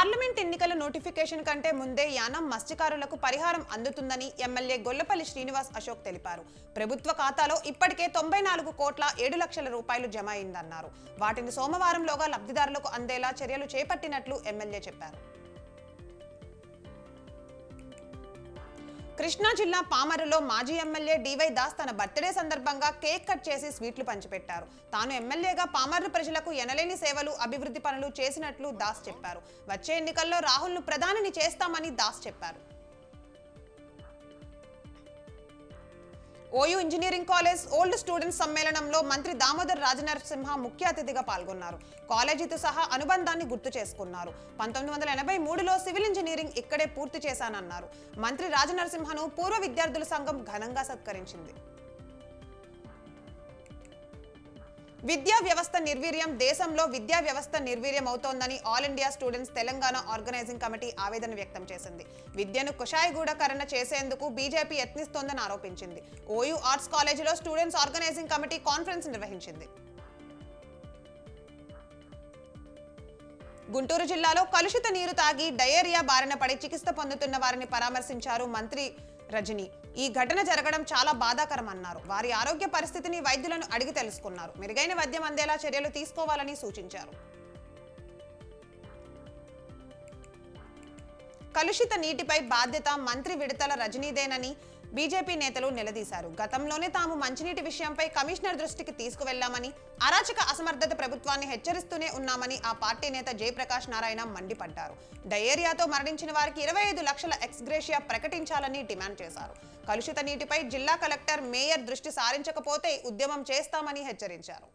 Parliament ఎన్నికల notification కంటే ముందే యానం మత్స్యకారులకు పరిహారం అందుతుందని ఎమ్మెల్యే గొల్లపల్లి శ్రీనివాస్ అశోక్ తెలిపారు. ప్రభుత్వ ఖాతాలో ఇప్పటికే 94 కోట్ల 7 లక్షల రూపాయలు జమ అయిందన్నారు. వాటిని సోమవారంలోగా లబ్ధిదారులకు అందేలా చర్యలు చేపట్టినట్లు ఎమ్మెల్యే చెప్పారు. కృష్ణా జిల్లా పామరులో మాజీ ఎమ్మెల్యే డివై దాస్ తన బర్త్డే సందర్భంగా కేక్ కట్ చేసి స్వీట్లు పంచిపెట్టారు. తాను ఎమ్మెల్యేగా పామర్రు ప్రజలకు ఎనలేని సేవలు, అభివృద్ధి పనులు చేసినట్లు దాస్ చెప్పారు. వచ్చే ఎన్నికల్లో రాహుల్ను ప్రధానిని చేస్తామని దాస్ చెప్పారు. OU engineering college old students సమ్మేళనంలో మంత్రి దామోదర్ రాజనరసింహ ముఖ్య అతిథిగా పాల్గొన్నారు. కాలేజీతో సహా అనుబంధాన్ని గుర్తు చేసుకున్నారు. 1983లో సివిల్ ఇంజనీరింగ్ ఇక్కడే పూర్తి చేశానన్నారు. మంత్రి రాజనరసింహను పూర్వ విద్యార్థుల సంఘం ఘనంగా సత్కరించింది. విద్యా వ్యవస్థ నిర్వీర్యం, దేశంలో విద్యా వ్యవస్థ నిర్వీర్యం అవుతోందని all India students Telangana organizing committee ఆవేదన వ్యక్తం చేసింది. విద్యను కుషాయిగూడకరణ చేసేందుకు బీజేపీ యత్నిస్తోందని ఆరోపించింది. ఓయూ ఆర్ట్స్ కాలేజీలో స్టూడెంట్స్ ఆర్గనైజింగ్ కమిటీ కాన్ఫరెన్స్ నిర్వహించింది. గుంటూరు జిల్లాలో కలుషిత నీరు తాగి డయేరియా బారిన పడి చికిత్స పొందుతున్న వారిని పరామర్శించారు మంత్రి రజని. ఈ ఘటన జరగడం చాలా బాధాకరమన్నారు. వారి ఆరోగ్య పరిస్థితిని వైద్యులను అడిగి తెలుసుకున్నారు. మెరుగైన వైద్యం అందేలా చర్యలు తీసుకోవాలని సూచించారు. కలుషిత నీటిపై బాధ్యత మంత్రి విడతల రజనీదేనని బీజేపీ నేతలు నిలదీశారు. గతంలోనే తాము మంచినీటి విషయంపై కమిషనర్ దృష్టికి తీసుకువెళ్లామని, అరాచక అసమర్థత ప్రభుత్వాన్ని హెచ్చరిస్తూనే ఉన్నామని ఆ పార్టీ నేత జయప్రకాష్ నారాయణ మండిపడ్డారు. డయేరియాతో మరణించిన వారికి 25 లక్షల ఎక్స్గ్రేషియా ప్రకటించాలని డిమాండ్ చేశారు. కలుషిత నీటిపై జిల్లా కలెక్టర్, మేయర్ దృష్టి సారించకపోతే ఉద్యమం చేస్తామని హెచ్చరించారు.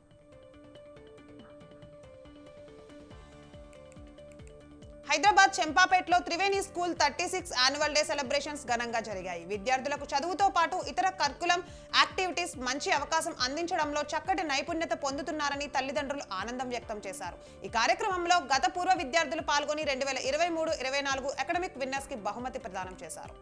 హైదరాబాద్ చెంపాపేటలో Triveni school 36 annual day celebrations ఘనంగా జరిగాయి. విద్యార్థులకు చదువుతో పాటు ఇతర కర్కులం యాక్టివిటీస్ మంచి అవకాశం అందించడంలో చక్కటి నైపుణ్యత పొందుతున్నారని తల్లిదండ్రులు ఆనందం వ్యక్తం చేశారు. ఈ కార్యక్రమంలో గత పూర్వ విద్యార్థులు పాల్గొని 2023-24 అకాడమిక్ విన్నర్స్ కి బహుమతి ప్రదానం చేశారు.